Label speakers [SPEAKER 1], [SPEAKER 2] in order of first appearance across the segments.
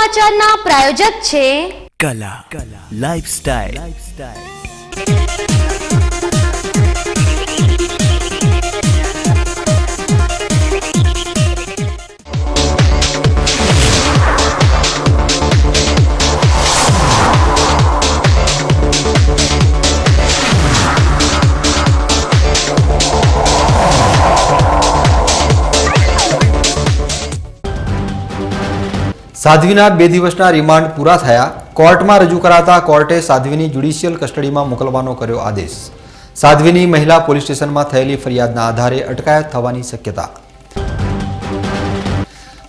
[SPEAKER 1] સમાચારના પ્રાયોજક છે
[SPEAKER 2] કલા લાઇફસ્ટાઇલ।
[SPEAKER 3] સાધ્વીના 2 દિવસના રિમાન્ડ પૂરા થયા। કોર્ટમાં રજૂ કરાતા કોર્ટે સાધ્વીની જ્યુડિશિયલ કસ્ટડીમાં મોકલવાનો કર્યો આદેશ। સાધ્વીની મહિલા પોલીસ સ્ટેશનમાં થયેલી ફરિયાદના આધારે અટકાયત થવાની શક્યતા।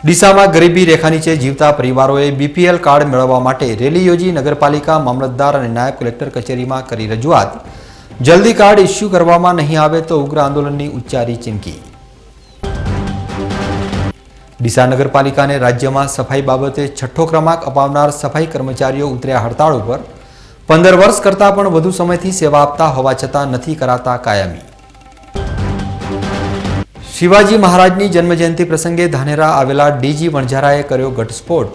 [SPEAKER 3] ડીસામાં ગરીબી રેખા નીચે જીવતા પરિવારોએ બીપીએલ કાર્ડ મેળવવા માટે રેલી યોજી નગરપાલિકા, મામલતદાર અને નાયબ કલેક્ટર કચેરીમાં કરી રજૂઆત। જલ્દી કાર્ડ ઇસ્યુ કરવામાં નહીં આવે તો ઉગ્ર આંદોલનની ઉચ્ચારી ચીમકી। ડીસા નગરપાલિકાને રાજ્યમાં સફાઈ બાબતે 6ઠ્ઠો ક્રમાંક અપાવનાર સફાઈ કર્મચારીઓ ઉતર્યા હડતાળ ઉપર। 15 વર્ષ કરતાં પણ વધુ સમયથી સેવા આપતા હોવા છતાં નથી કરાતા કાયમી। શિવાજી મહારાજની જન્મજયંતિ પ્રસંગે ધાનેરા આવેલા ડીજી વણઝારાએ કર્યો ઘટસ્ફોટ।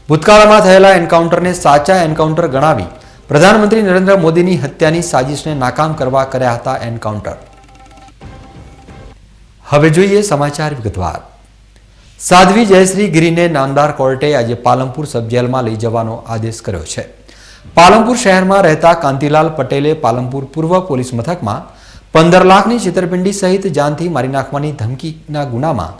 [SPEAKER 3] ભૂતકાળમાં થયેલા એન્કાઉન્ટરને સાચા એન્કાઉન્ટર ગણાવી પ્રધાનમંત્રી નરેન્દ્ર મોદીની હત્યાની સાજિશને નાકામ કરવા કર્યા હતા એન્કાઉન્ટર। હવે જોઈએ સમાચાર વિગતવાર। સાધ્વી જયશ્રી ગિરીને નામદાર કોર્ટે આજે પાલનપુર સબજેલમાં લઈ જવાનો આદેશ કર્યો છે। પાલનપુર શહેરમાં રહેતા કાંતિલાલ પટેલે પાલનપુર પૂર્વ પોલીસ મથકમાં 15 લાખની છેતરપિંડી સહિત જાનથી મારી નાખવાની ધમકીના ગુનામાં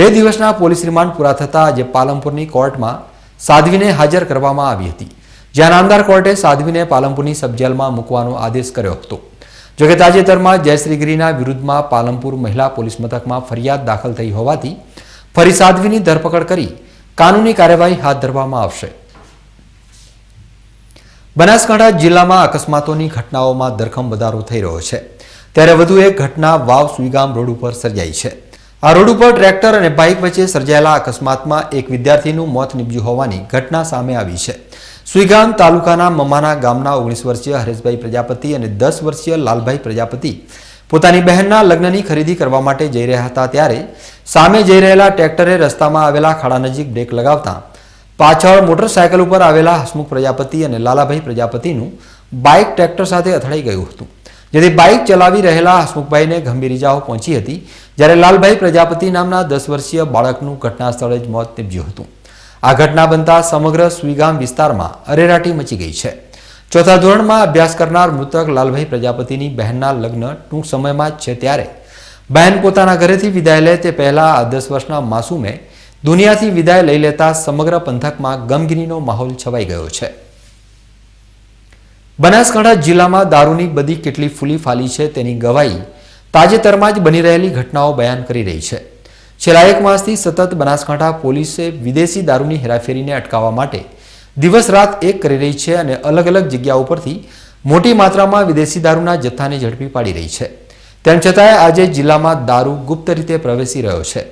[SPEAKER 3] 2 દિવસના પોલીસ રિમાન્ડ પૂરા થતા આજે પાલનપુરની કોર્ટમાં સાધ્વીને હાજર કરવામાં આવી હતી, જ્યાં નામદાર કોર્ટે સાધ્વીને પાલનપુરની સબજેલમાં મૂકવાનો આદેશ કર્યો હતો। જોકે તાજેતરમાં જયશ્રી ગિરીના વિરુદ્ધમાં પાલનપુર મહિલા પોલીસ મથકમાં ફરિયાદ દાખલ થઈ હોવાથી ફરી સાધ્વીની ધરપકડ કરી કાનૂની કાર્યવાહી હાથ ધરવામાં આવશે। બનાસકાંઠા જિલ્લામાં અકસ્માતોની ઘટનાઓમાં ધરખમ વધારો થઈ રહ્યો છે, ત્યારે વધુ એક ઘટના વાવ સુઈગામ રોડ ઉપર સર્જાઈ છે। આ રોડ ઉપર ટ્રેક્ટર અને બાઇક વચ્ચે સર્જાયેલા અકસ્માતમાં એક વિદ્યાર્થીનું મોત નીપજ્યું હોવાની ઘટના સામે આવી છે। સુઈગામ તાલુકાના મમાના ગામના 19 વર્ષીય હરેશભાઈ પ્રજાપતિ અને 10 વર્ષીય લાલભાઈ પ્રજાપતિ પોતાની બહેનના લગ્નની ખરીદી કરવા માટે જઈ રહ્યા હતા, ત્યારે સામે જઈ રહેલા ટ્રેક્ટરે રસ્તામાં આવેલા ખાડા નજીક બ્રેક લગાવતા પાછળ મોટરસાયકલ ઉપર આવેલા હસમુખ પ્રજાપતિ અને લાલાભાઈ પ્રજાપતિનું બાઇક ટ્રેક્ટર સાથે અથડાઈ ગયું હતું, જેથી બાઇક ચલાવી રહેલા હસમુખભાઈને ગંભીર ઇજાઓ પહોંચી હતી, જ્યારે લાલભાઈ પ્રજાપતિ નામના 10 વર્ષીય બાળકનું ઘટના સ્થળે જ મોત નીપજ્યું હતું। આ ઘટના બનતા સમગ્ર સુઈગામ વિસ્તારમાં અરેરાટી મચી ગઈ છે। ચોથા ધોરણમાં અભ્યાસ કરનાર મૃતક લાલભાઈ પ્રજાપતિની બહેનના લગ્ન ટૂંક સમયમાં જ છે, ત્યારે બહેન પોતાના ઘરેથી વિદાય લે તે પહેલા આ 10 વર્ષના માસૂમે દુનિયાથી વિદાય લઈ લેતા સમગ્ર પંથકમાં ગમગીનીનો માહોલ છવાઈ ગયો છે। બનાસકાંઠા જિલ્લામાં દારૂની બધી કેટલી ફૂલી ફાલી છે તેની ગવાહી તાજેતરમાં જ બની રહેલી ઘટનાઓ બયાન કરી રહી છે। છેલ્લા 1 માસથી સતત બનાસકાંઠા પોલીસે વિદેશી દારૂની હેરાફેરીને અટકાવવા માટે દિવસ રાત એક કરી રહી છે અને અલગ અલગ જગ્યાઓ પરથી મોટી માત્રામાં વિદેશી દારૂના જથ્થાને ઝડપી પાડી રહી છે। તેમ છતાંય આજે જિલ્લામાં દારૂ ગુપ્ત રીતે પ્રવેશી રહ્યો છે।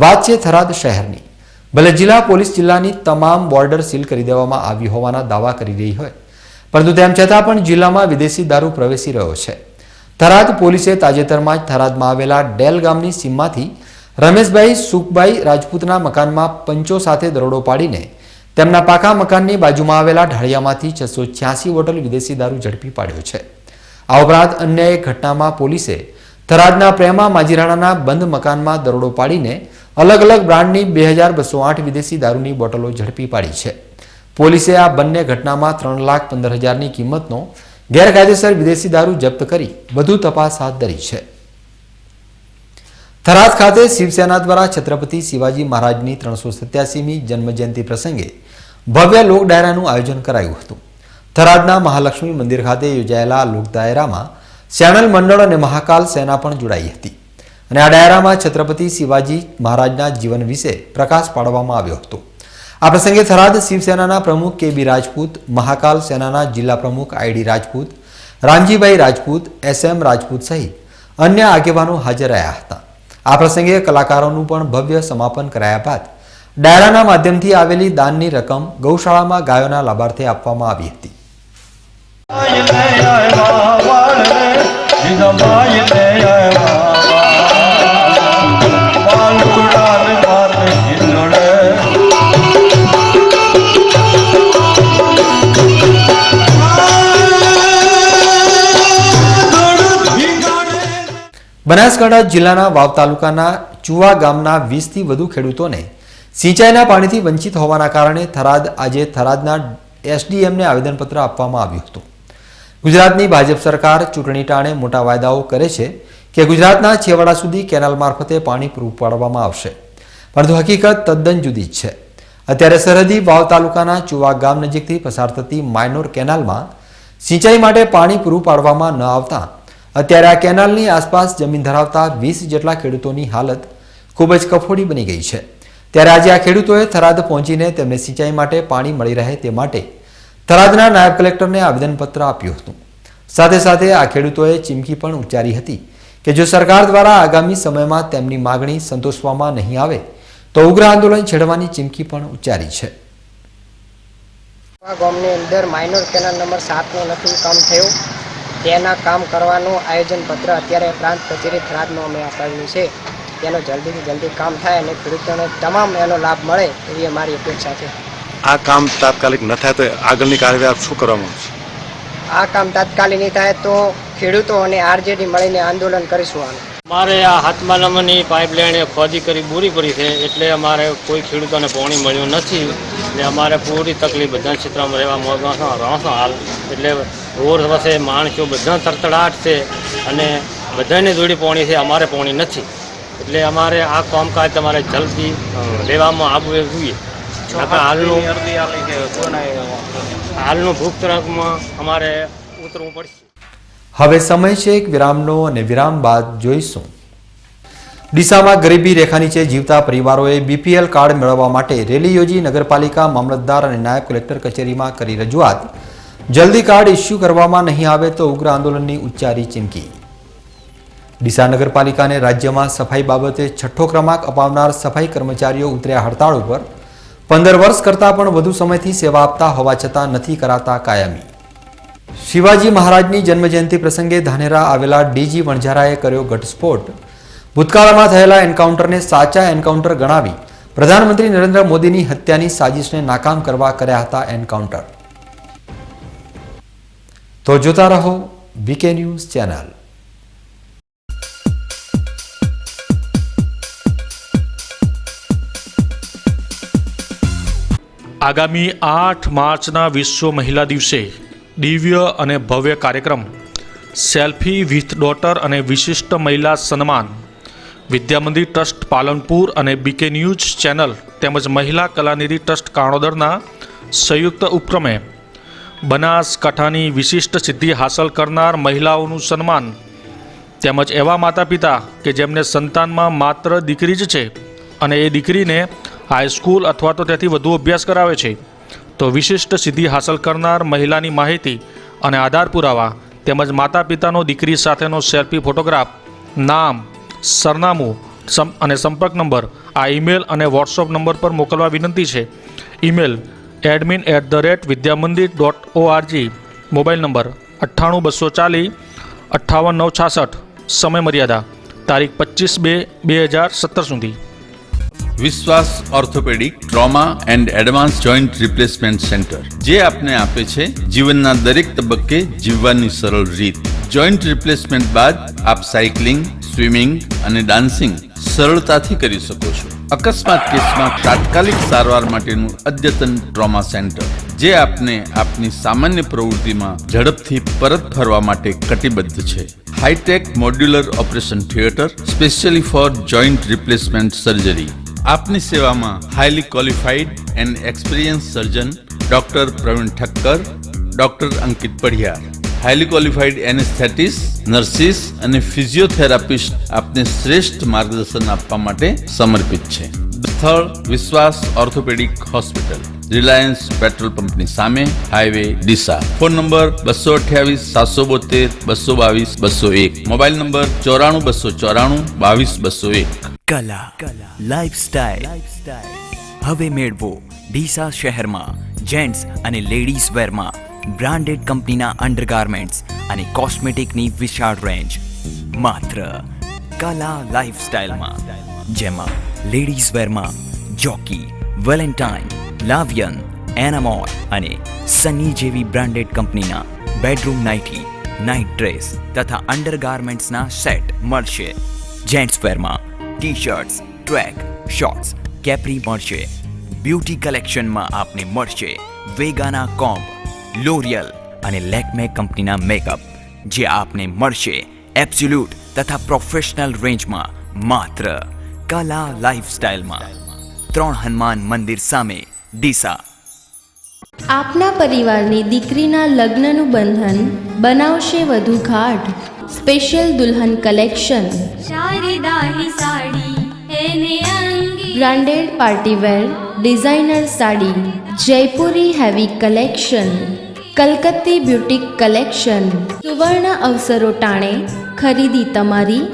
[SPEAKER 3] વાત છે થરાદ શહેરની। ભલે જિલ્લા પોલીસ જિલ્લાની તમામ બોર્ડર સીલ કરી દેવામાં આવી હોવાના દાવા કરી રહી હોય, પરંતુ તેમ છતાં પણ જિલ્લામાં વિદેશી દારૂ પ્રવેશી રહ્યો છે। થરાદ પોલીસે તાજેતરમાં જ થરાદમાં આવેલા ડેલ ગામની સીમમાંથી રમેશભાઈ સુખભાઈ રાજપૂતના મકાનમાં પંચો સાથે દરોડો પાડીને તેમના પાકા મકાનની બાજુમાં આવેલા ઢાળિયામાંથી 686 બોટલ વિદેશી દારૂ ઝડપી પાડ્યો છે। આ ઉપરાંત અન્ય એક ઘટનામાં પોલીસે થરાદના પ્રેમા માજીરાણાના બંધ મકાનમાં દરોડો પાડીને અલગ અલગ બ્રાન્ડની 2208 વિદેશી દારૂની બોટલો ઝડપી પાડી છે। પોલીસે આ બંને ઘટનામાં 3,15,000ની કિંમતનો ગેરકાયદેસર વિદેશી દારૂ જપ્ત કરી વધુ તપાસ હાથ ધરી છે। થરાદ ખાતે શિવસેના દ્વારા છત્રપતિ શિવાજી મહારાજની 387મી જન્મજયંતિ પ્રસંગે ભવ્ય લોક ડાયરાનું આયોજન કરાયું હતું। થરાદના મહાલક્ષ્મી મંદિર ખાતે યોજાયેલા લોક ડાયરામાં સેણલ મંડળ અને મહાકાલ સેના પણ જોડાઈ હતી અને આ ડાયરામાં છત્રપતિ શિવાજી મહારાજના જીવન વિશે પ્રકાશ પાડવામાં આવ્યો હતો। આ પ્રસંગે થરાદ શિવસેનાના પ્રમુખ કે.બી. રાજપૂત, મહાકાલ સેનાના જિલ્લા પ્રમુખ આઈ.ડી. રાજપૂત, રામજીભાઈ રાજપૂત, એસ.એમ. રાજપૂત સહિત અન્ય આગેવાનો હાજર રહ્યા હતા। આ પ્રસંગે કલાકારોનું પણ ભવ્ય સમાપન કરાયા બાદ ડાયરાના માધ્યમથી આવેલી દાનની રકમ ગૌશાળામાં ગાયોના લાભાર્થે આપવામાં આવી હતી। બનાસકાંઠા જિલ્લાના વાવ તાલુકાના ચુવા ગામના 20થી વધુ ખેડૂતોને સિંચાઈના પાણીથી વંચિત હોવાના કારણે થરાદના એસડીએમને આવેદનપત્ર આપવામાં આવ્યું હતું. ગુજરાતની ભાજપ સરકાર ચૂંટણી ટાણે મોટા વાયદાઓ કરે છે કે ગુજરાતના છેવાડા સુધી કેનાલ મારફતે પાણી પૂરું પાડવામાં આવશે, પરંતુ હકીકત તદ્દન જુદી જ છે. અત્યારે સરહદી વાવ તાલુકાના ચુવા ગામ નજીકથી પસાર થતી માઇનોર કેનાલમાં સિંચાઈ માટે પાણી પૂરું પાડવામાં ન આવતા અત્યારે આ કેનાલની આસપાસ જમીન ધરાવતા 20 જેટલા ખેડૂતોની હાલત ખૂબ જ કફોડી બની ગઈ છે. ત્યારે આજે આ ખેડૂતોએ થરાદ પહોંચીને તેમને સિંચાઈ માટે પાણી મળી રહે તે માટે થરાદના નાયબ કલેક્ટરને આવેદનપત્ર આપ્યું હતું. સાથે સાથે આ ખેડૂતોએ ચીમકી પણ ઉચ્ચારી હતી કે જો સરકાર દ્વારા આગામી સમયમાં તેમની માગણી સંતોષવામાં નહીં આવે તો ઉગ્ર આંદોલન છેડવાની ચીમકી પણ ઉચ્ચારી છે.
[SPEAKER 4] ગામની અંદર માઇનોર કેનાલ નંબર 7નું નક્કી કામ થયું, તેના કામ કરવાનું આયોજન પત્ર અત્યારે પ્રાંત કચેરી થરાદમાં અમે આપ્યું છે. તેનો જલ્દીથી જલ્દી કામ થાય અને ખેડૂતોને તમામ એનો લાભ મળે એવી અમારી અપેક્ષા છે.
[SPEAKER 5] આ કામ તાત્કાલિક ન થાય તો આગળની કાર્યવાહી આપ શું કરવામાં આવશે?
[SPEAKER 4] આ કામ તાત્કાલિક નહીં થાય તો ખેડૂતો અને આરજેડી મળીને આંદોલન કરીશું.
[SPEAKER 6] અમારે આ 7મા નંબરની પાઇપલાઇન ખોદી કરી પૂરી પડી છે, એટલે અમારે કોઈ ખેડૂતોને પાણી મળ્યું નથી. એટલે અમારે પૂરી તકલીફ બધા ક્ષેત્રમાં રહેવા રહો હાલ. એટલે રોડ વસે માણસો બધા તરતડાટ છે અને બધાને જોડી પાણી છે, અમારે પાણી નથી. એટલે અમારે આ કામકાજ તમારે જલ્દી લેવામાં આવવું જોઈએ. હાલનું ભૂખતરાકમાં અમારે ઉતરવું પડશે.
[SPEAKER 3] હવે સમય છે એક વિરામનો અને વિરામ બાદ જોઈશું. ડીસામાં ગરીબી રેખા નીચે જીવતા પરિવારોએ બીપીએલ કાર્ડ મેળવવા માટે રેલી યોજી નગરપાલિકા, મામલતદાર અને નાયબ કલેક્ટર કચેરીમાં કરી રજૂઆત. જલ્દી કાર્ડ ઇસ્યુ કરવામાં નહીં આવે તો ઉગ્ર આંદોલનની ઉચ્ચારી ચીમકી. ડીસા નગરપાલિકાને રાજ્યમાં સફાઈ બાબતે 6ઠ્ઠો ક્રમાંક અપાવનાર સફાઈ કર્મચારીઓ ઉતર્યા હડતાળ ઉપર. 15 વર્ષ કરતાં પણ વધુ સમયથી સેવા આપતા હોવા છતાં નથી કરાતા કાયમી. શિવાજી મહારાજની જન્મજયંતિ પ્રસંગે ધાનેરા આવેલા ડીજી વણઝારાએ કર્યો ઘટસ્ફોટ. ભૂતકાળમાં થયેલા એન્કાઉન્ટરને સાચા એન્કાઉન્ટર ગણાવી પ્રધાનમંત્રી નરેન્દ્ર મોદીની હત્યાની સાજિશને નાકામ કરવા કર્યા હતા એન્કાઉન્ટર. તો જોતા રહો વીકે ન્યૂઝ ચેનલ.
[SPEAKER 7] આગામી 8 માર્ચના વિશ્વ મહિલા દિવસે દિવ્ય અને ભવ્ય કાર્યક્રમ સેલ્ફી વિથ ડોટર અને વિશિષ્ટ મહિલા સન્માન વિદ્યામંદિર ટ્રસ્ટ પાલનપુર અને બીકે ન્યૂઝ ચેનલ તેમજ મહિલા કલાનિધિ ટ્રસ્ટ કાણોદરના સંયુક્ત ઉપક્રમે બનાસકાંઠાની વિશિષ્ટ સિદ્ધિ હાંસલ કરનાર મહિલાઓનું સન્માન તેમજ એવા માતા પિતા કે જેમને સંતાનમાં માત્ર દીકરી જ છે અને એ દીકરીને હાઈસ્કૂલ અથવા તો તેથી વધુ અભ્યાસ કરાવે છે તો વિશિષ્ટ સિદ્ધિ હાંસલ કરનાર મહિલાની માહિતી અને આધાર પુરાવા તેમજ માતા પિતાનો દીકરી સાથેનો સેલ્ફી ફોટોગ્રાફ, નામ, સરનામું અને સંપર્ક નંબર આ ઈમેલ અને વોટ્સઅપ નંબર પર મોકલવા વિનંતી છે. ઈમેલ admin@vidyamandir.org, મોબાઈલ નંબર 9824058966, સમય મર્યાદા તારીખ 25/2/2017 સુધી.
[SPEAKER 8] વિશ્વાસ orthopaedic trauma and advance joint replacement centre, જે આપને આપે છે જીવનના દરેક તબક્કે જીવવાની સરળ રીત. જોઈન્ટ રિપ્લેસમેન્ટ બાદ આપ સાયકલિંગ, સ્વિમિંગ અને ડાન્સિંગ સરળતાથી કરી શકો છો. અકસ્માત કેસમાં તાત્કાલિક સારવાર માટેનું અદ્યતન ટ્રોમા સેન્ટર, જે આપને આપની સામાન્ય પ્રવૃત્તિમાં ઝડપથી પરત ફરવા માટે કટિબદ્ધ છે. Hi tech modular operation theatre specially for joint replacement surgery. આપની સેવામાં highly qualified and experience surgeon doctor Praveen Thakkar, doctor Ankit Padhiyar, highly qualified anaesthetist, nurses અને ફિઝિયોથેરાપિસ્ટ આપને શ્રેષ્ઠ માર્ગદર્શન આપવા માટે સમર્પિત છે. સ્થળ વિશ્વાસ ઓર્થોપેડિક હોસ્પિટલ, રિલાયન્સ પેટ્રોલ પંપની સામે, highway Deesa. Phone number 228 772 222 201, mobile number 94 294 22 201.
[SPEAKER 2] કલા લાઇફસ્ટાઇલ હવે મેળવો ડીસા શહેરમાં જેન્ટ્સ અને લેડીઝ વેરમાં બ્રાન્ડેડ કંપનીના અંડરગાર્મેન્ટ્સ અને કોસ્મેટિકની વિશાળ રેન્જ માત્ર કલા લાઇફસ્ટાઇલમાં, જેમાં લેડીઝ વેરમાં જોકી, વેલેન્ટાઇન, લાવિયન, એનામોર અને સની જેવી બ્રાન્ડેડ કંપનીના બેડરૂમ નાઇટી, નાઇટ ડ્રેસ તથા અંડરગાર્મેન્ટ્સના સેટ મળશે. જેન્ટ્સ વેરમાં T shirts, track, shorts, capri મળશે. બ્યુટી કલેક્શનમાં આપને મળશે વેગાના કોમ્બ, લોરિયલ અને લેક્મે કંપનીના મેકઅપ, જે આપને મળશે એબ્સોલ્યુટ તથા પ્રોફેશનલ રેન્જમાં માત્ર કલા લાઇફસ્ટાઇલમાં. 3 હનુમાન મંદિર સામે, ડીસા.
[SPEAKER 1] આપના પરિવારની દીકરીના લગ્નનું બંધન બનાવશે વધુ ગાઢ. સ્પેશિયલ દુલ્હન કલેક્શન,
[SPEAKER 9] શારદાની સાડી એને અંગી
[SPEAKER 1] branded partywear designer sari, Jaipuri heavy collection, કલકત્તી બ્યુટીક કલેક્શન. સુવર્ણ અવસરો ટાણે ખરીદી તમારી,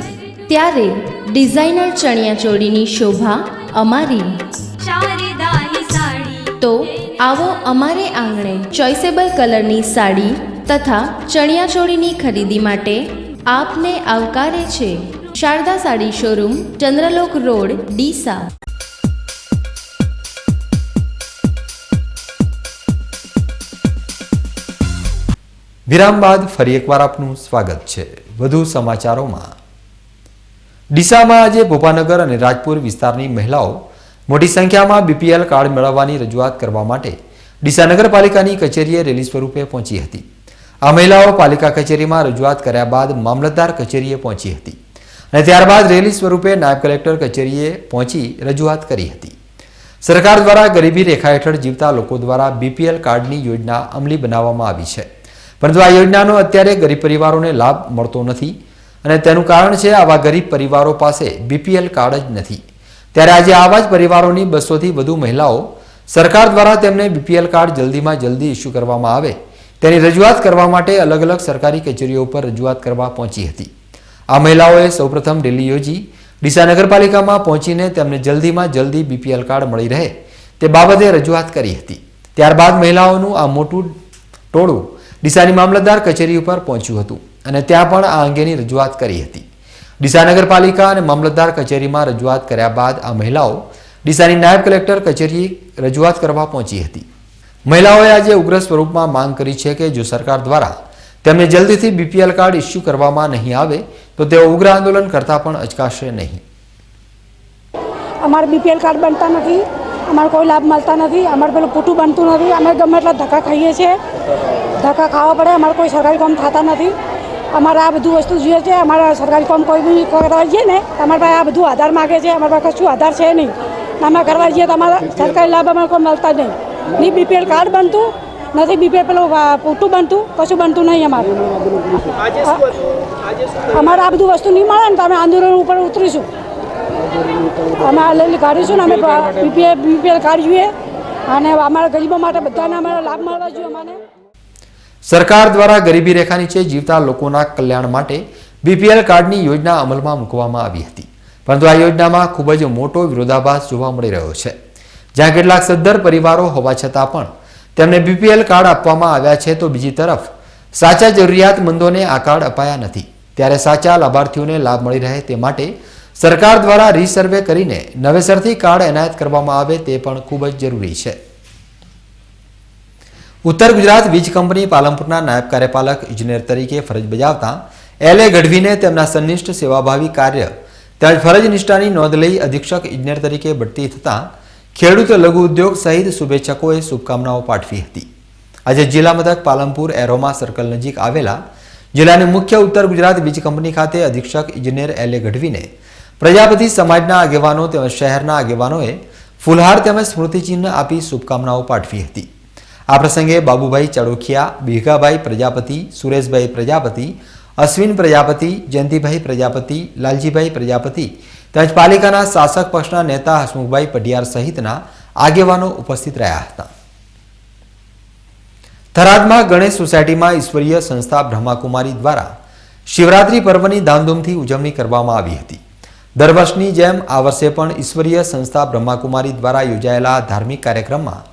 [SPEAKER 1] ત્યારે ડિઝાઇનર ચણિયાચોળીની શોભા અમારી.
[SPEAKER 9] શારદાની સાડી
[SPEAKER 1] તો આવો અમારે આંગણે ચોઇસેબલ કલરની સાડી તથા ચણિયાચોળીની ખરીદી માટે આપને આવકારે છે શારદા સાડી શોરૂમ, ચંદ્રલોક રોડ, ડીસા.
[SPEAKER 3] વિરામ બાદ ફરી એકવાર આપનું સ્વાગત છે. વધુ સમાચારોમાં. ડીસામાં આજે ભોપાનગર અને રાજપુર વિસ્તારની મહિલાઓ મોટી સંખ્યામાં બીપીએલ કાર્ડ મેળવવાની રજૂઆત કરવા માટે ડીસા નગરપાલિકાની કચેરીએ રેલી સ્વરૂપે પહોંચી હતી. આ મહિલાઓ પાલિકા કચેરીમાં રજૂઆત કર્યા બાદ મામલતદાર કચેરીએ પહોંચી હતી અને ત્યારબાદ રેલી સ્વરૂપે નાયબ કલેક્ટર કચેરીએ પહોંચી રજૂઆત કરી હતી. સરકાર દ્વારા ગરીબી રેખા હેઠળ જીવતા લોકો દ્વારા બીપીએલ કાર્ડની યોજના અમલી બનાવવામાં આવી છે, પરંતુ આ યોજનાનો અત્યારે ગરીબ પરિવારોને લાભ મળતો નથી અને તેનું કારણ છે આવા ગરીબ પરિવારો પાસે બીપીએલ કાર્ડ જ નથી. ત્યારે આજે આવા જ પરિવારોની 200થી વધુ મહિલાઓ સરકાર દ્વારા તેમને બીપીએલ કાર્ડ જલ્દીમાં જલ્દી ઇસ્યુ કરવામાં આવે તેની રજૂઆત કરવા માટે અલગ અલગ સરકારી કચેરીઓ પર રજૂઆત કરવા પહોંચી હતી. આ મહિલાઓએ સૌપ્રથમ રેલી યોજી ડીસા નગરપાલિકામાં પહોંચીને તેમને જલ્દીમાં જલ્દી બીપીએલ કાર્ડ મળી રહે તે બાબતે રજૂઆત કરી હતી. ત્યારબાદ મહિલાઓનું આ મોટું ટોળું ડીસાની મામલતદાર કચેરી ઉપર પહોંચ્યું હતું અને ત્યાં પણ આ અંગેની રજૂઆત કરી હતી. ડીસા નગરપાલિકા અને મામલતદાર કચેરીમાં રજૂઆત કર્યા બાદ આ મહિલાઓ ડીસાની નાયબ કલેક્ટર કચેરી રજૂઆત કરવા પહોંચી હતી. મહિલાઓએ આજે ઉગ્ર સ્વરૂપમાં માંગ કરી છે કે જો સરકાર દ્વારા તેમને જલ્દીથી બીપીએલ કાર્ડ ઇસ્યુ કરવામાં નહીં આવે તો તેઓ ઉગ્ર આંદોલન કરતા પણ અચકાશે નહીં.
[SPEAKER 10] અમારે બીપીએલ કાર્ડ બનતા નથી, અમારે કોઈ લાભ મળતા નથી, અમારે પેલું પૂઠું બનતું નથી, અમે ગમે એટલા ધક્કા ખાઈએ છીએ, ધક્કા ખાવા પડે, અમારે કોઈ સરકારી કામ થતા નથી. અમારે આ બધું વસ્તુ જોઈએ છે, અમારા સરકારી કામ કોઈ બી કરવા જઈએ ને અમારા પાસે આ બધું આધાર માગે છે, અમારા પાસે કશું આધાર છે નહીં. અમે કરવા જઈએ તો અમારા સરકારી લાભ અમારે કોઈ મળતા જ નહીં બીપીએલ કાર્ડ બનતું નથી, બીપીએલ પેલું પૂઠું બનતું, કશું બનતું નહીં. અમારે આ બધું વસ્તુ નહીં મળે ને તો અમે આંદોલન ઉપર ઉતરીશું, અમે આ લઈને કાઢીશું ને અમે બીપીએલ કાર્ડ જોઈએ અને અમારા ગરીબો માટે બધાને અમારો લાભ મળવા જોઈએ. અમને
[SPEAKER 3] સરકાર દ્વારા ગરીબી રેખા નીચે જીવતા લોકોના કલ્યાણ માટે બીપીએલ કાર્ડની યોજના અમલમાં મૂકવામાં આવી હતી, પરંતુ આ યોજનામાં ખૂબ જ મોટો વિરોધાભાસ જોવા મળી રહ્યો છે. જ્યાં કેટલાક સદ્ધર પરિવારો હોવા છતાં પણ તેમને બીપીએલ કાર્ડ આપવામાં આવ્યા છે, તો બીજી તરફ સાચા જરૂરિયાતમંદોને આ કાર્ડ અપાયા નથી. ત્યારે સાચા લાભાર્થીઓને લાભ મળી રહે તે માટે સરકાર દ્વારા રીસર્વે કરીને નવેસરથી કાર્ડ એનાયત કરવામાં આવે તે પણ ખૂબ જ જરૂરી છે. ઉત્તર ગુજરાત વીજ કંપની પાલનપુરના નાયબ કાર્યપાલક ઇજનેર તરીકે ફરજ બજાવતા એલ એ ગઢવીને તેમના સન્નિષ્ઠ સેવાભાવી કાર્ય તેમજ ફરજ નિષ્ઠાની નોંધ લઈ અધિક્ષક ઇજનેર તરીકે બઢતી થતાં ખેડૂત લઘુ ઉદ્યોગ સહિત શુભેચ્છકોએ શુભકામનાઓ પાઠવી હતી. આજે જિલ્લા મથક પાલનપુર એરોમા સર્કલ નજીક આવેલા જિલ્લાની મુખ્ય ઉત્તર ગુજરાત વીજ કંપની ખાતે અધિક્ષક ઇજનેર એલ એ ગઢવીને પ્રજાપતિ સમાજના આગેવાનો તેમજ શહેરના આગેવાનોએ ફૂલહાર તેમજ સ્મૃતિચિહ્ન આપી શુભકામનાઓ પાઠવી હતી. આ પ્રસંગે બાબુભાઈ ચડોખિયા, ભીખાભાઈ પ્રજાપતિ, સુરેશભાઈ પ્રજાપતિ, અશ્વિન પ્રજાપતિ, જયંતિભાઈ પ્રજાપતિ, લાલજીભાઈ પ્રજાપતિ તેમજ પાલિકાના શાસક પક્ષના નેતા હસમુખભાઈ પઢિયાર સહિતના આગેવાનો ઉપસ્થિત રહ્યા હતા. થરાદમાં ગણેશ સોસાયટીમાં ઈશ્વરીય સંસ્થા બ્રહ્માકુમારી દ્વારા શિવરાત્રી પર્વની ધામધૂમથી ઉજવણી કરવામાં આવી હતી. દર વર્ષની જેમ આ વર્ષે પણ ઈશ્વરીય સંસ્થા બ્રહ્માકુમારી દ્વારા યોજાયેલા ધાર્મિક કાર્યક્રમમાં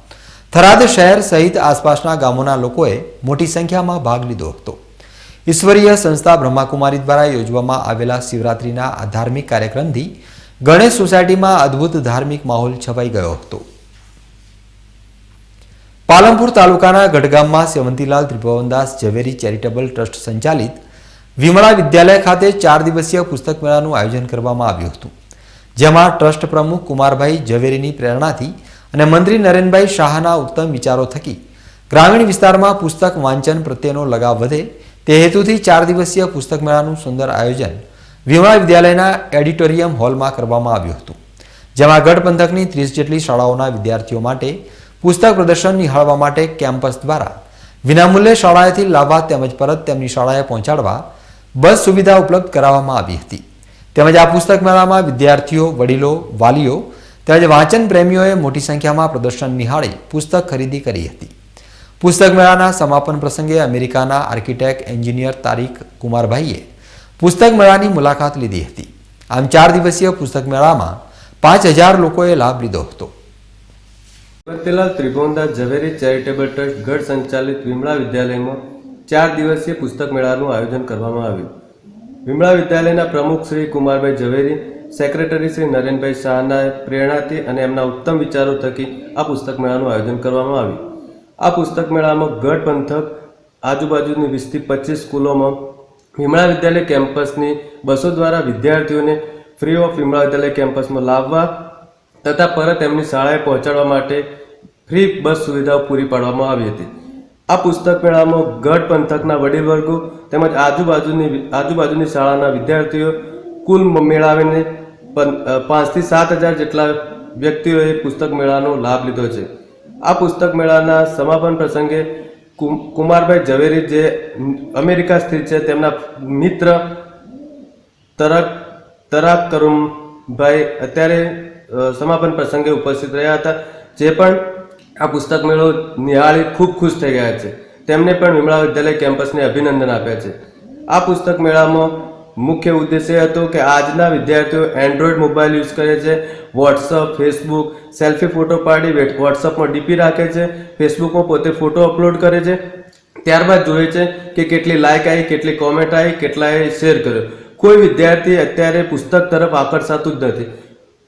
[SPEAKER 3] થરાદ શહેર સહિત આસપાસના ગામોના લોકોએ મોટી સંખ્યામાં ભાગ લીધો હતો. ઈશ્વરીય સંસ્થા બ્રહ્માકુમારી દ્વારા યોજવામાં આવેલા શિવરાત્રીના આ ધાર્મિક કાર્યક્રમથી ગણેશ સોસાયટીમાં અદ્ભુત ધાર્મિક માહોલ છવાઈ ગયો હતો. પાલનપુર તાલુકાના ગઢગામમાં સેવંતીલાલ ત્રિભુવનદાસ ઝવેરી ચેરિટેબલ ટ્રસ્ટ સંચાલિત વિમળા વિદ્યાલય ખાતે 4 દિવસીય પુસ્તક મેળાનું આયોજન કરવામાં આવ્યું હતું, જેમાં ટ્રસ્ટ પ્રમુખ કુમારભાઈ ઝવેરીની પ્રેરણાથી અને મંત્રી નરેનભાઈ શાહના ઉત્તમ વિચારો થકી ગ્રામીણ વિસ્તારમાં પુસ્તક વાંચન પ્રત્યેનો લગાવ વધે તે હેતુથી 4 દિવસીય પુસ્તક મેળાનું સુંદર આયોજન વિમળા વિદ્યાલયના એડિટોરિયમ હોલમાં કરવામાં આવ્યું હતું, જેમાં ગઢ પંથકની 30 જેટલી શાળાઓના વિદ્યાર્થીઓ માટે પુસ્તક પ્રદર્શન નિહાળવા માટે કેમ્પસ દ્વારા વિનામૂલ્યે શાળાએથી લાવવા તેમજ પરત તેમની શાળાએ પહોંચાડવા બસ સુવિધા ઉપલબ્ધ કરાવવામાં આવી હતી. તેમજ આ પુસ્તક મેળામાં વિદ્યાર્થીઓ, વડીલો, વાલીઓ તેમજ વાંચન પ્રેમીઓએ મોટી સંખ્યામાં પ્રદર્શન નિહાળી પુસ્તક ખરીદી કરી હતી. પુસ્તક મેળાના સમાપન પ્રસંગે અમેરિકાના આર્કિટેક્ટ એન્જિનિયર તારીક કુમારભાઈએ પુસ્તક મેળાની મુલાકાત લીધી હતી. આમ 4 દિવસીય પુસ્તક મેળામાં 5000 લોકોએ લાભ લીધો હતો.
[SPEAKER 11] સેવંતીલાલ ત્રિભુવનદાસ ઝવેરી ચેરિટેબલ ટ્રસ્ટ ગઢ સંચાલિત વિમળા વિદ્યાલયમાં 4 દિવસીય પુસ્તક મેળાનું આયોજન કરવામાં આવ્યું. વિમળા વિદ્યાલયના પ્રમુખ શ્રી કુમારભાઈ ઝવેરી, સેક્રેટરી શ્રી નરેનભાઈ શાહના પ્રેરણાથી અને એમના ઉત્તમ વિચારો થકી આ પુસ્તક મેળાનું આયોજન કરવામાં આવ્યું. આ પુસ્તક મેળામાં ગઢ પંથક આજુબાજુની 20 થી 25 સ્કૂલોમાં વિમળા વિદ્યાલય કેમ્પસની બસો દ્વારા વિદ્યાર્થીઓને ફ્રી ઓફ વિમળા વિદ્યાલય કેમ્પસમાં લાવવા તથા પરત એમની શાળાએ પહોંચાડવા માટે ફ્રી બસ સુવિધાઓ પૂરી પાડવામાં આવી હતી. આ પુસ્તક મેળામાં ગઢ પંથકના વડીલ વર્ગો તેમજ આજુબાજુની શાળાના વિદ્યાર્થીઓ કુલ મેળાવીને 5 થી 7,000 જેટલા વ્યક્તિઓએ પુસ્તક મેળાનો લાભ લીધો છે. આ પુસ્તક મેળાના સમાપન પ્રસંગે કુમારભાઈ ઝવેરી, જે અમેરિકા સ્થિત છે, તેમના મિત્ર તરાક કરુમભાઈ અત્યારે સમાપન પ્રસંગે ઉપસ્થિત રહ્યા હતા, જે પણ આ પુસ્તક મેળો નિહાળી ખૂબ ખુશ થઈ ગયા છે. તેમને પણ વિમળા વિદ્યાલય કેમ્પસને અભિનંદન આપ્યા છે. આ પુસ્તક મેળામાં મુખ્ય ઉદ્દેશ્ય હતો કે આજના વિદ્યાર્થીઓ એન્ડ્રોઈડ મોબાઈલ યુઝ કરે છે, વોટ્સઅપ, ફેસબુક, સેલ્ફી ફોટો પાડી વોટ્સઅપમાં ડીપી રાખે છે, ફેસબુકમાં પોતે ફોટો અપલોડ કરે છે, ત્યારબાદ જોઈએ છે કે કેટલી લાઇક આવી, કેટલી કોમેન્ટ આવી, કેટલાએ શેર કર્યો. કોઈ વિદ્યાર્થી અત્યારે પુસ્તક તરફ આકર્ષાતું જ નથી.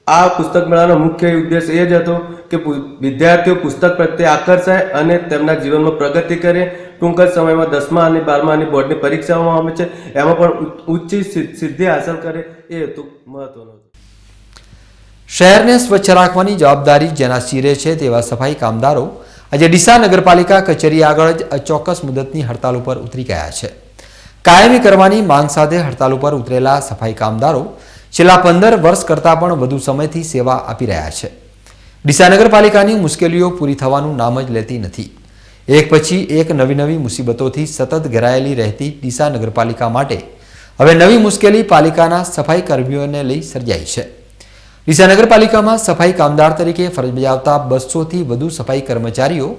[SPEAKER 11] આ પુસ્તક મેળાનો મુખ્ય ઉદ્દેશ એ જ હતો કે વિદ્યાર્થીઓ પુસ્તક પ્રત્યે આકર્ષાય અને તેમના જીવનમાં પ્રગતિ કરે. ટૂંક જ સમયમાં 10મા અને 12માની બોર્ડની પરીક્ષાઓમાં આવે છે, એમાં પણ ઊંચી સિદ્ધિ હાંસલ કરે, એ હેતુ મહત્વનો હતો.
[SPEAKER 3] શહેરને સ્વચ્છ રાખવાની જવાબદારી જેના શિરે છે તેવા સફાઈ કામદારો આજે ડીસા નગરપાલિકા કચેરી આગળ જ અચોક્કસ મુદતની હડતાલ ઉપર ઉતરી ગયા છે. કાયમી કરવાની માંગ સાથે હડતાલ ઉપર ઉતરેલા સફાઈ કામદારો છેલ્લા 15 વર્ષ કરતાં પણ વધુ સમયથી સેવા આપી રહ્યા છે. ડીસા નગરપાલિકાની મુશ્કેલીઓ પૂરી થવાનું નામ જ લેતી નથી. એક પછી એક નવી મુસીબતોથી સતત ઘેરાયેલી રહેતી ડીસા નગરપાલિકા માટે હવે નવી મુશ્કેલી પાલિકાના સફાઈ કર્મીઓને લઈ સર્જાઈ છે. ડીસા નગરપાલિકામાં સફાઈ કામદાર તરીકે ફરજ બજાવતા 200થી વધુ સફાઈ કર્મચારીઓ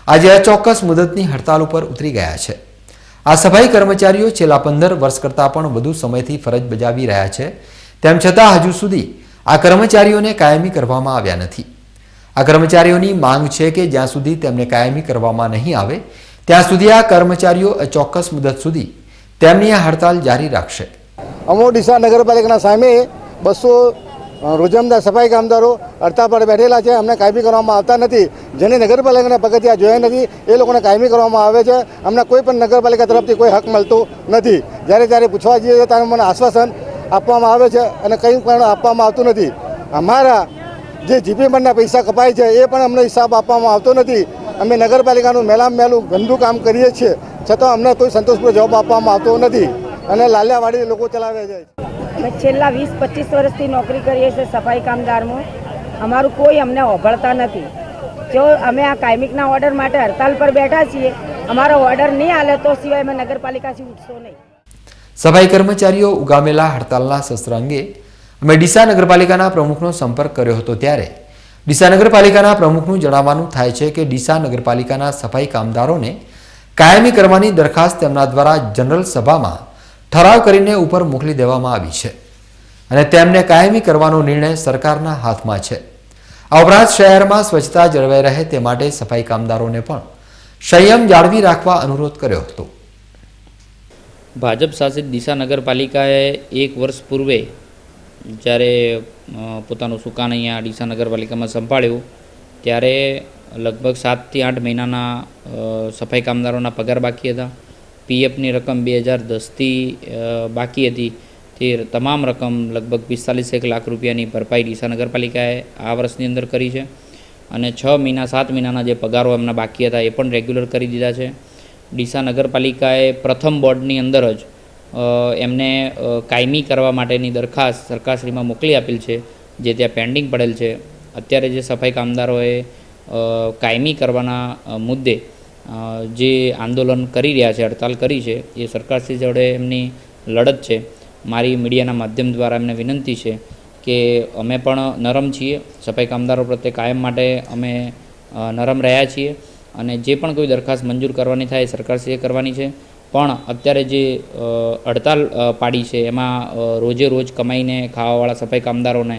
[SPEAKER 3] આજે અચોક્કસ મુદતની હડતાલ ઉપર ઉતરી ગયા છે. આ સફાઈ કર્મચારીઓ છેલ્લા 15 વર્ષ કરતાં પણ વધુ સમયથી ફરજ બજાવી રહ્યા છે. તેમ છતાં હજુ સુધી આ કર્મચારીઓને કાયમી કરવામાં આવ્યા નથી. આ કર્મચારીઓની માંગ છે કે જ્યાં સુધી તેમને કાયમી કરવામાં નહીં આવે ત્યાં સુધી આ કર્મચારીઓ અચોક્કસ મુદત સુધી તેમની આ હડતાલ જારી રાખશે.
[SPEAKER 12] અમો ડીસા નગરપાલિકાના સામે 200 રોજમદાર સફાઈ કામદારો હડતાલ પર બેઠેલા છે. અમને કાયમી કરવામાં આવતા નથી. જેને નગરપાલિકાના પગથિયા જોયા નથી એ લોકોને કાયમી કરવામાં આવે છે. અમને કોઈ પણ નગરપાલિકા તરફથી કોઈ હક મળતો નથી. જ્યારે પૂછવા જઈએ ત્યારે મને આશ્વાસન આપવામાં આવે છે અને કંઈ પણ આપવામાં આવતું નથી. અમારા જે જીપી મંડના પૈસા કપાય છે એ પણ અમને હિસાબ આપવામાં આવતો નથી. અમે નગરપાલિકાનું મેલું ગંદુ કામ કરીએ છીએ, છતાં અમને કોઈ સંતોષપૂર્વક જવાબ આપવામાં આવતો નથી અને લાલિયાવાડી લોકો ચલાવે છે.
[SPEAKER 10] અમે છેલ્લા 20-25 વર્ષથી નોકરી કરીએ છીએ સફાઈ કામદારમાં. અમારું કોઈ અમને ઓભળતા નથી. જો અમે આ કાયમિકના ઓર્ડર માટે હડતાલ પર બેઠા છીએ, અમારો ઓર્ડર નહીં હાલે તો સિવાય અમે નગરપાલિકાથી ઉઠશો નહીં.
[SPEAKER 3] સફાઈ કર્મચારીઓ ઉગામેલા હડતાલના શસ્ત્ર અંગે અમે ડીસા નગરપાલિકાના પ્રમુખનો સંપર્ક કર્યો હતો, ત્યારે ડીસા નગરપાલિકાના પ્રમુખનું જણાવવાનું થાય છે કે ડીસા નગરપાલિકાના સફાઈ કામદારોને કાયમી કરવાની દરખાસ્ત તેમના દ્વારા જનરલ સભામાં ઠરાવ કરીને ઉપર મોકલી દેવામાં આવી છે અને તેમને કાયમી કરવાનો નિર્ણય સરકારના હાથમાં છે. આ ઉપરાંત શહેરમાં સ્વચ્છતા જળવાઈ રહે તે માટે સફાઈ કામદારોને પણ સંયમ જાળવી રાખવા અનુરોધ કર્યો હતો.
[SPEAKER 13] ભાજપ શાસિત ડીસા નગરપાલિકાએ 1 વર્ષ પૂર્વે જ્યારે પોતાનું સુકાન અહીંયા ડીસા નગરપાલિકામાં સંભાળ્યું ત્યારે લગભગ 7 થી 8 મહિનાના સફાઈ કામદારોના પગાર બાકી હતા. પીએફની રકમ 2010થી બાકી હતી. તે તમામ રકમ લગભગ 45 લાખ રૂપિયાની ભરપાઈ ડીસા નગરપાલિકાએ આ વર્ષની અંદર કરી છે. અને 6 મહિના 7 મહિનાના જે પગારો એમના બાકી હતા એ પણ રેગ્યુલર કરી દીધા છે. ડીસા નગરપાલિકાએ પ્રથમ બોર્ડની અંદર જ એમને કાયમી કરવા માટેની દરખાસ્ત સરકારશ્રીમાં મોકલી આપેલ છે, જે ત્યાં પેન્ડિંગ પડેલ છે. અત્યારે જે સફાઈ કામદારોએ કાયમી કરવાના મુદ્દે જે આંદોલન કરી રહ્યા છે, હડતાલ કરી છે, એ સરકારશ્રી જોડે એમની લડત છે. મારી મીડિયાના માધ્યમ દ્વારા એમને વિનંતી છે કે અમે પણ નરમ છીએ, સફાઈ કામદારો પ્રત્યે કાયમ માટે અમે નરમ રહ્યા છીએ અને જે પણ કોઈ દરખાસ્ત મંજૂર કરવાની થાય સરકારશ્રીએ કરવાની છે. પણ અત્યારે જે હડતાલ પાડી છે એમાં રોજે રોજ કમાઈને ખાવાવાળા સફાઈ કામદારોને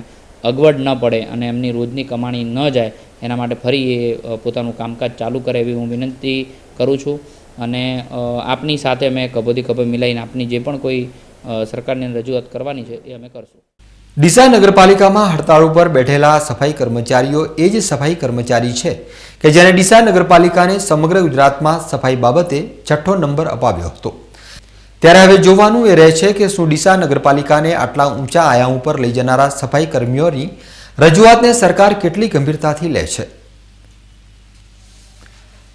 [SPEAKER 13] અગવડ ન પડે અને એમની રોજની કમાણી ન જાય એના માટે ફરી એ પોતાનું કામકાજ ચાલુ કરે એવી હું વિનંતી કરું છું. અને આપની સાથે અમે ખભોથી ખભો મિલાઈને આપની જે પણ કોઈ સરકારની રજૂઆત કરવાની છે એ અમે કરશું.
[SPEAKER 3] ડીસા નગરપાલિકામાં હડતાળ ઉપર બેઠેલા સફાઈ કર્મચારીઓ એ જ સફાઈ કર્મચારી છે કે જેને ડીસા નગરપાલિકાને સમગ્ર ગુજરાતમાં સફાઈ બાબતે 6ઠ્ઠો નંબર અપાવ્યો હતો. ત્યારે હવે જોવાનું એ રહે છે કે શું ડીસા નગરપાલિકાને આટલા ઊંચા આયામ ઉપર લઈ જનારા સફાઈ કર્મીઓની રજૂઆતને સરકાર કેટલી ગંભીરતાથી લે છે.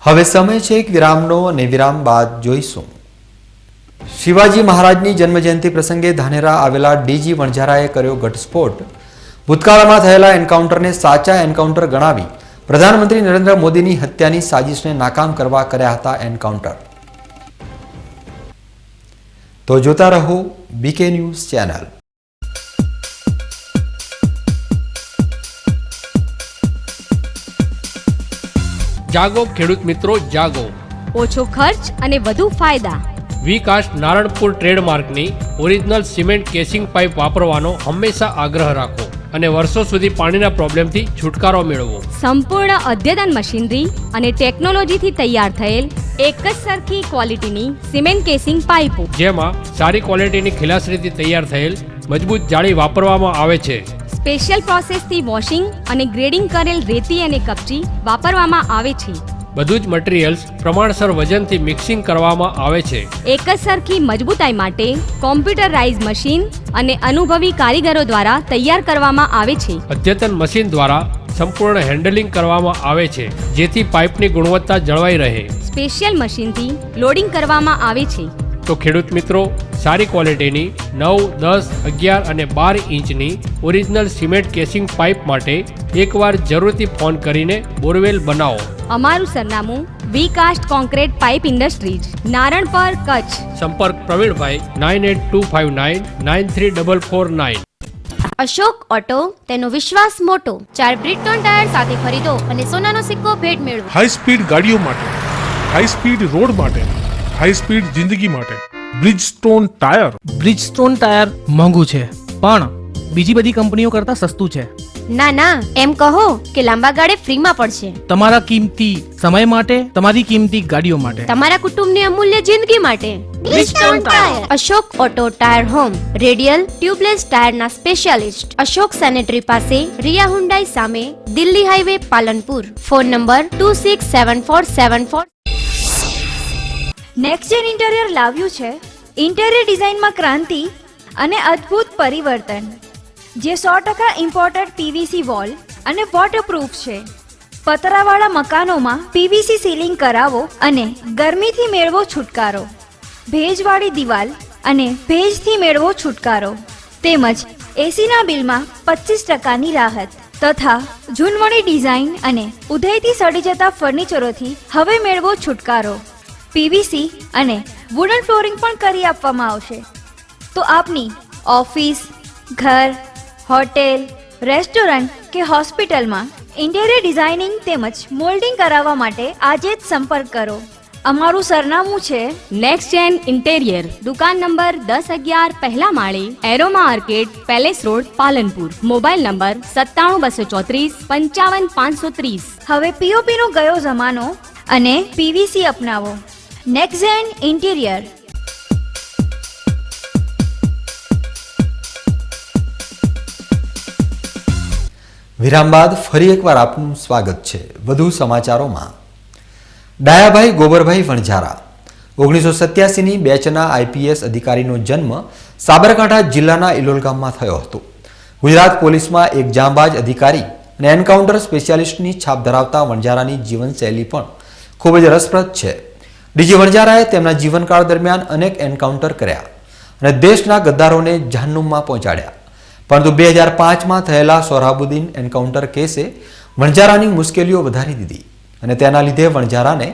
[SPEAKER 3] હવે સમય છે એક વિરામનો અને વિરામ બાદ જોઈશું. શિવાજી મહારાજની જન્મજયંતિ પ્રસંગે ધાનેરા આવેલા ડીજી વણઝારાએ કર્યો ઘટસ્ફોટ. ભૂતકાળમાં થયેલા એન્કાઉન્ટરને સાચા એન્કાઉન્ટર ગણાવી પ્રધાનમંત્રી નરેન્દ્ર મોદીની હત્યાની સાજિશને નાકામ કરવા કર્યા હતા એન્કાઉન્ટર. તો જોતા રહો બીકે ન્યૂઝ ચેનલ.
[SPEAKER 14] જાગો ખેડૂત મિત્રો જાગો.
[SPEAKER 9] ઓછો ખર્ચ અને વધુ ફાયદા.
[SPEAKER 14] વિકાસ Naranpur ટ્રેડમાર્કની original cement casing pipe વાપરવાનો હંમેશા આગ્રહ રાખો અને વર્ષો સુધી પાણીના પ્રોબ્લેમથી છુટકારો મેળવો.
[SPEAKER 9] સંપૂર્ણ અદ્યતન મશીનરી અને ટેકનોલોજીથી તૈયાર થયેલ એક જ સરખી ક્વોલિટીની સિમેન્ટ કેસિંગ પાઇપો,
[SPEAKER 14] જેમાં સારી ક્વોલિટીની ખિલાસરીથી તૈયાર થયેલ મજબૂત જાળી વાપરવામાં આવે છે.
[SPEAKER 9] સ્પેશિયલ પ્રોસેસથી વોશિંગ અને ગ્રેડિંગ કરેલ રેતી અને કપચી વાપરવામાં આવે છે.
[SPEAKER 14] બધું જ મટીરિયલ્સ પ્રમાણસર વજનથી મિક્સિંગ કરવામાં આવે છે.
[SPEAKER 9] એક જ સરખી મજબૂતાઈ માટે કોમ્પ્યુટરાઇઝ મશીન અને અનુભવી કારીગરો દ્વારા તૈયાર કરવામાં આવે છે.
[SPEAKER 14] અદ્યતન મશીન દ્વારા સંપૂર્ણ હેન્ડલિંગ કરવામાં આવે છે, જેથી પાઇપની ગુણવત્તા જળવાઈ રહે.
[SPEAKER 9] સ્પેશિયલ મશીનથી લોડિંગ કરવામાં આવે છે.
[SPEAKER 14] તો ખેડૂત મિત્રો, સારી ક્વોલિટીની 9, 10, 11 અને 12 ઇંચની ઓરિજિનલ સિમેન્ટ કેસિંગ પાઇપ માટે એકવાર જરૂરથી ફોન કરીને બોરવેલ બનાવો.
[SPEAKER 9] અમારું સરનામું વિકાસ્ટ કોન્ક્રીટ પાઇપ ઇન્ડસ્ટ્રીઝ, નારણપર, કચ્છ.
[SPEAKER 14] સંપર્ક પ્રવીણભાઈ 9825993449.
[SPEAKER 9] અશોક ઓટો, તેનો વિશ્વાસ મોટો. 4 બ્રિટોન ટાયર સાથે ખરીદો અને સોનાનો સિક્કો ભેટ મેળવો.
[SPEAKER 15] હાઈ સ્પીડ ગાડીઓ માટે, હાઈ સ્પીડ રોડ માટે, હાઈ સ્પીડ જિંદગી માટે બ્રિજસ્ટોન ટાયર.
[SPEAKER 16] બ્રિજસ્ટોન ટાયર મોંઘું છે પણ બીજી બધી કંપનીઓ કરતાં સસ્તું છે.
[SPEAKER 9] ના ના, એમ કહો કે લાંબા ગાળે ફ્રીમાં પડશે.
[SPEAKER 16] તમારા કિંમતી સમય માટે, તમારી કિંમતી ગાડીઓ માટે,
[SPEAKER 9] તમારા કુટુંબની અમૂલ્ય જિંદગી માટે. Bridgestone tyre. Ashok auto tyre home, radial tubeless ટાયરના સ્પેશિયાલિસ્ટ. અશોક સેનેટરી પાસે, રિયા હુન્ડાઈ સામે, Delhi highway, Palanpur. Phone number 267474.
[SPEAKER 17] Nextgen interior લાવ્યું છે ઇન્ટિરિયર ડિઝાઇનમાં ક્રાંતિ અને અદ્ભુત પરિવર્તન, જે 100% ઇમ્પોર્ટેડ પીવીસી વોલ અને વોટરપ્રૂફ છે. પતરાવાળા મકાનોમાં પીવીસી સીલિંગ કરાવો અને ગરમીથી મેળવો છુટકારો. ભેજવાળી દિવાલ અને ભેજથી મેળવો છુટકારો. તેમજ એસીના બિલમાં 25%ની રાહત તથા ઝૂનવણી ડિઝાઇન અને ઉધઈથી સડી જતા ફર્નિચરોથી હવે મેળવો છુટકારો. પીવીસી અને વુડન ફ્લોરિંગ પણ કરી આપવામાં આવશે. તો આપની ઓફિસ, ઘર, હોટેલ, રેસ્ટોરન્ટ કે હોસ્પિટલમાં ઇન્ટિરિયર ડિઝાઇનિંગ તેમજ મોલ્ડિંગ કરાવવા માટે આજે જ સંપર્ક કરો. અમારું સરનામું છે
[SPEAKER 9] નેક્સ્ટજેન ઇન્ટિરિયર, દુકાન નંબર 1011, પહેલા માળે, aroma arcade, palace road, Palanpur. Mobile number 97 234 55 530.
[SPEAKER 17] હવે પીઓપીનો ગયો જમાનો અને પીવીસી અપનાવો. નેક્સ્ટજેન ઇન્ટિરિયર.
[SPEAKER 3] વિરામ બાદ ફરી એકવાર આપનું સ્વાગત છે. વધુ સમાચારોમાં ડાયાભાઈ ગોબરભાઈ વણઝારા 1987ની બેચના આઈપીએસ અધિકારીનો જન્મ સાબરકાંઠા જિલ્લાના ઇલોલ ગામમાં થયો હતો. ગુજરાત પોલીસમાં એક જાંબાજ અધિકારી અને એન્કાઉન્ટર સ્પેશિયાલિસ્ટની છાપ ધરાવતા વણઝારાની જીવનશૈલી પણ ખૂબ જ રસપ્રદ છે. ડીજી વણઝારાએ તેમના જીવનકાળ દરમિયાન અનેક એન્કાઉન્ટર કર્યા અને દેશના ગદ્દારોને જહન્નુમમાં પહોંચાડ્યા. પરંતુ 2005માં થયેલા સોહરાબુદ્દીન એન્કાઉન્ટર કેસે વણઝારાની મુશ્કેલીઓ વધારી દીધી અને તેના લીધે વણઝારાને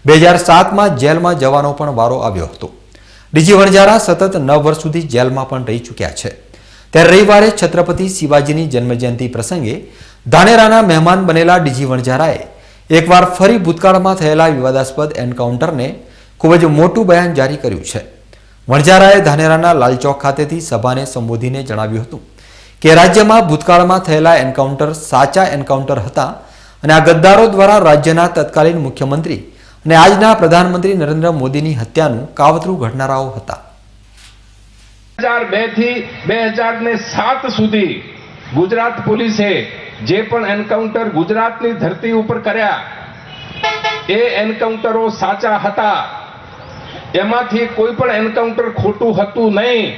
[SPEAKER 3] 2007માં જેલમાં જવાનો પણ વારો આવ્યો હતો. ડીજી વણઝારા સતત 9 વર્ષ સુધી જેલમાં પણ રહી ચૂક્યા છે. ત્યારે રવિવારે છત્રપતિ શિવાજીની જન્મજયંતિ પ્રસંગે ધાનેરાના મહેમાન બનેલા ડીજી વણઝારાએ એકવાર ફરી ભૂતકાળમાં થયેલા વિવાદાસ્પદ એન્કાઉન્ટરને ખૂબ જ મોટું બયાન જારી કર્યું છે. વણઝારાએ ધાનેરાના લાલચોક ખાતેથી સભાને સંબોધીને જણાવ્યું હતું કે રાજ્યમાં ભૂતકાળમાં થયેલા એન્કાઉન્ટર સાચા એન્કાઉન્ટર હતા અને આ ગદ્દારો દ્વારા રાજ્યના તત્કાલીન મુખ્યમંત્રી અને આજના પ્રધાનમંત્રી નરેન્દ્ર મોદીની હત્યાનું કાવતરું ઘડનારાઓ હતા.
[SPEAKER 18] 2002 થી 2007 સુધી ગુજરાત પોલીસે જે પણ એન્કાઉન્ટર ગુજરાતની ધરતી ઉપર કર્યા એ એન્કાઉન્ટરો સાચા હતા. એમાંથી કોઈ પણ એન્કાઉન્ટર ખોટું હતું નહીં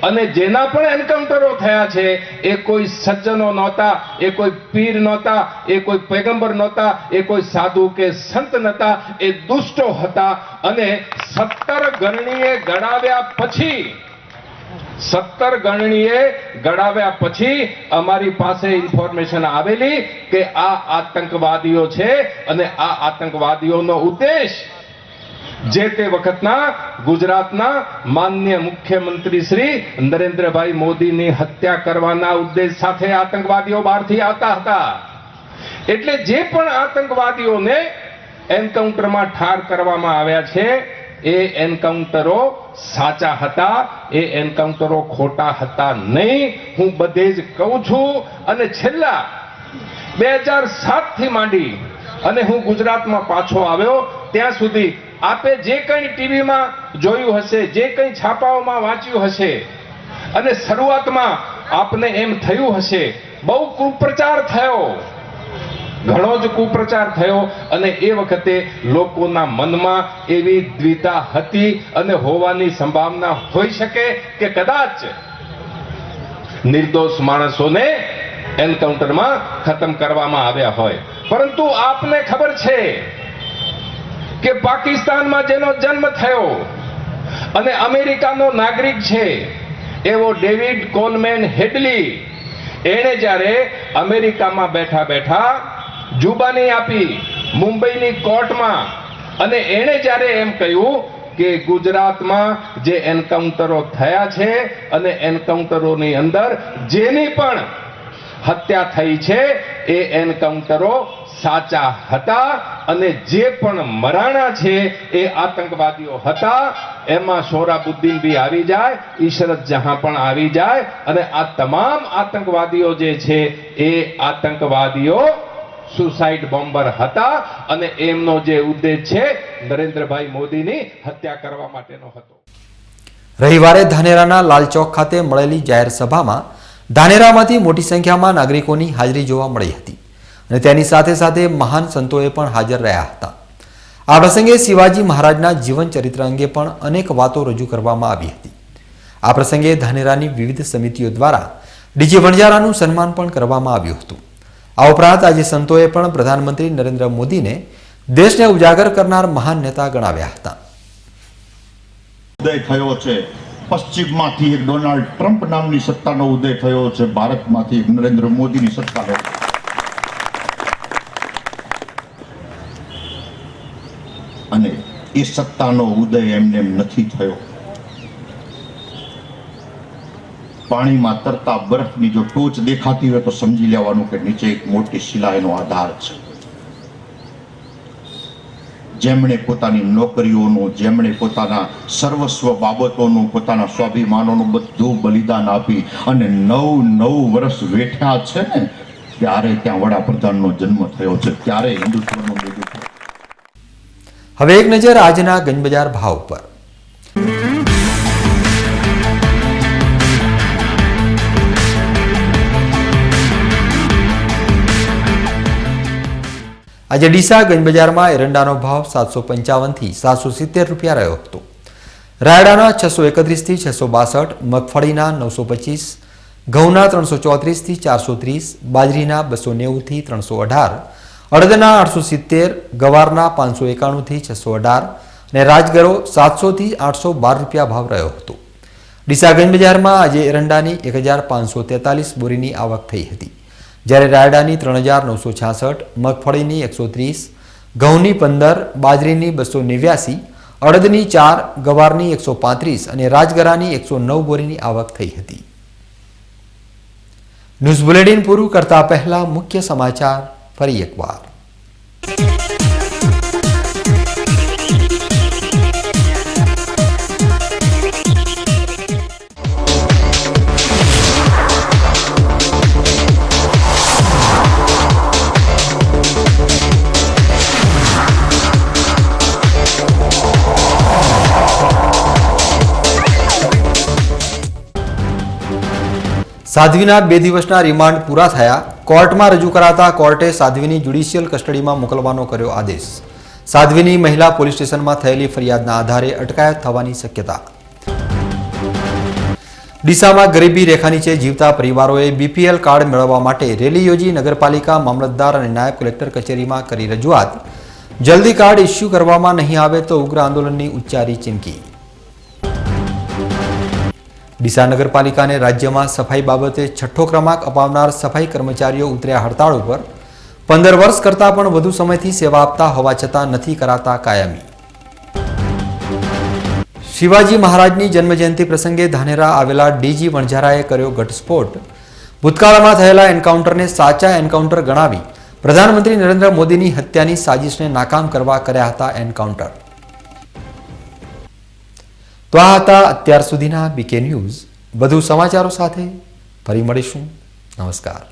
[SPEAKER 18] અને જેના પણ એન્કાઉન્ટરો થયા છે એ કોઈ સજ્જનો નહોતા, એ કોઈ પીર નહોતા, એ કોઈ પૈગંબર નહોતા, એ કોઈ સાધુ કે સંત નહોતા, એ દુષ્ટો હતા. અને 17 ગણણીએ ગણાવ્યા પછી અમારી પાસે ઇન્ફોર્મેશન આવેલી કે આ આતંકવાદીઓ છે અને આ આતંકવાદીઓનો ઉદ્દેશ જે તે વખતના ગુજરાતના માનનીય મુખ્યમંત્રી શ્રી નરેન્દ્રભાઈ મોદીની હત્યા કરવાના ઉદ્દેશ સાથે આતંકવાદીઓ બહારથી આવતા હતા. એટલે જે પણ આતંકવાદીઓને એન્કાઉન્ટરમાં ઠાર કરવામાં આવ્યા છે એ એન્કાઉન્ટરો સાચા હતા, એ એન્કાઉન્ટરો ખોટા હતા નહીં. હું બધે જ કહું છું. અને છેલ્લા 2007 થી માંડી અને હું ગુજરાતમાં પાછો આવ્યો ત્યાં સુધી આપે જે કંઈ ટીવીમાં જોયું હશે, જે કંઈ છાપાઓમાં વાંચ્યું હશે, અને શરૂઆતમાં આપને એમ થયું હશે બહુ કુપ્રચાર થયો, ઘણો જ કુપ્રચાર થયો અને એ વખતે લોકોના મનમાં એવી દ્વિધા હતી અને હોવાની સંભાવના હોઈ શકે કે કદાચ નિર્દોષ માણસોને એન્કાઉન્ટરમાં ખતમ કરવામાં આવ્યા હોય. પરંતુ આપને ખબર છે કે પાકિસ્તાનમાં જેનો જન્મ થયો અને અમેરિકાનો નાગરિક છે એવો ડેવિડ કોલમેન હેડલી, એણે જ્યારે અમેરિકામાં બેઠા બેઠા જુબાની આપી મુંબઈની કોર્ટમાં અને એણે જ્યારે એમ કહ્યું કે ગુજરાતમાં જે એન્કાઉન્ટરો થયા છે અને એન્કાઉન્ટરોની અંદર જેની પણ હત્યા થઈ છે એ એન્કાઉન્ટરો સાચા હતા અને જે પણ મરાણા છે એ આતંકવાદીઓ હતા. એમાં સોહરાબુદ્દીન બી આવી જાય, ઈશરત જહાં પણ આવી જાય અને આ તમામ આતંકવાદીઓ જે છે એ આતંકવાદીઓ સુસાઇડ બોમ્બર હતા અને એમનો જે ઉદ્દેશ છે નરેન્દ્રભાઈ મોદીની હત્યા કરવા માટેનો હતો.
[SPEAKER 3] રવિવારે ધાનેરાના લાલચોક ખાતે મળેલી જાહેર સભામાં ધાનેરામાંથી મોટી સંખ્યામાં નાગરિકોની હાજરી જોવા મળી હતી અને તેની સાથે સાથે મહાન સંતોએ પણ હાજર રહ્યા હતા. આ પ્રસંગે શિવાજી મહારાજના જીવન ચરિત્ર અંગે પણ અનેક વાતો રજૂ કરવામાં આવી હતી. આ પ્રસંગે ધાનેરાની વિવિધ સમિતિઓ દ્વારા ડીજી વણઝારાનું સન્માન પણ કરવામાં આવ્યું હતું. આ ઉપરાંત આજે સંતોએ પણ પ્રધાનમંત્રી નરેન્દ્ર મોદીને દેશને ઉજાગર કરનાર મહાન નેતા ગણાવ્યા હતા.
[SPEAKER 19] ઉદય થયો છે પશ્ચિમમાંથી એક ડોનાલ્ડ ટ્રમ્પ નામની સત્તાનો ઉદય થયો છે, ભારતમાંથી એક નરેન્દ્ર મોદીની સત્તાનો. અને એ સત્તાનો ઉદય એમને એમ નથી થયો. પાણીમાં તરતા બરફની જો ટોચ દેખાતી હોય તો સમજી લેવાનું કે નીચે એક મોટી શિલા એનો આધાર છે. જેમણે પોતાની નોકરીઓનું, જેમણે પોતાના સર્વસ્વ બાબતોનું, પોતાના સ્વાભિમાનોનું બધું બલિદાન આપી અને 9 વર્ષ વેઠ્યા છે ને, ત્યારે ત્યાં વડાપ્રધાનનો જન્મ થયો છે, ત્યારે હિન્દુત્વનો બેડું.
[SPEAKER 3] હવે એક નજર આજના ગંજબજાર ભાવ પર. આજે ડીસા ગંજ બજારમાં એરંડાનો ભાવ 755 થી 770 રૂપિયા રહ્યો હતો. રાયડાના 631 થી 662, મગફળીના 925, ઘઉંના 334 થી 430, બાજરીના 290 થી 318, અડદના 870, ગવારના 591 થી 618 અને રાજગરો 700 થી 812 રૂપિયા ભાવ રહ્યો હતો. ડીસા ગંજ બજારમાં આજે એરંડાની 1543 બોરીની આવક થઈ હતી, જ્યારે રાયડાની 3966, મગફળીની 130, ઘઉંની 15, બાજરીની 289, અડદની 4, ગવારની 135 અને રાજગરાની 109 બોરીની આવક થઈ હતી. ન્યૂઝ બુલેટિન પૂરું કરતા પહેલા મુખ્ય સમાચાર ફરી એકવાર. સાધ્વીના 2 દિવસના રિમાન્ડ પૂરા થયા. કોર્ટમાં રજૂ કરાતા કોર્ટે સાધ્વીની જ્યુડિશિયલ કસ્ટડીમાં મોકલવાનો કર્યો આદેશ. સાધ્વીની મહિલા પોલીસ સ્ટેશનમાં થયેલી ફરિયાદના આધારે અટકાયત થવાની શક્યતા. ડીસામાં ગરીબી રેખા નીચે જીવતા પરિવારોએ બીપીએલ કાર્ડ મેળવવા માટે રેલી યોજી નગરપાલિકા, મામલતદાર અને નાયબ કલેક્ટર કચેરીમાં કરી રજૂઆત. જલ્દી કાર્ડ ઇસ્યુ કરવામાં નહીં આવે તો ઉગ્ર આંદોલનની ઉચ્ચારી ચીમકી. ડીસા નગરપાલિકાને રાજ્યમાં સફાઈ બાબતે 6ઠ્ઠો ક્રમાંક અપાવનાર સફાઈ કર્મચારીઓ ઉતર્યા હડતાળ ઉપર. 15 વર્ષ કરતાં પણ વધુ સમયથી સેવા આપતા હોવા છતાં નથી કરાતા કાયમી. શિવાજી મહારાજની જન્મજયંતિ પ્રસંગે ધાનેરા આવેલા ડીજી વણઝારાએ કર્યો ઘટસ્ફોટ. ભૂતકાળમાં થયેલા એન્કાઉન્ટરને સાચા એન્કાઉન્ટર ગણાવી પ્રધાનમંત્રી નરેન્દ્ર મોદીની હત્યાની સાજિશને નાકામ કરવા કર્યા હતા એન્કાઉન્ટર. તો આ હતા અત્યાર સુધીના બીકે ન્યૂઝ. વધુ સમાચારો સાથે ફરી મળીશું. નમસ્કાર.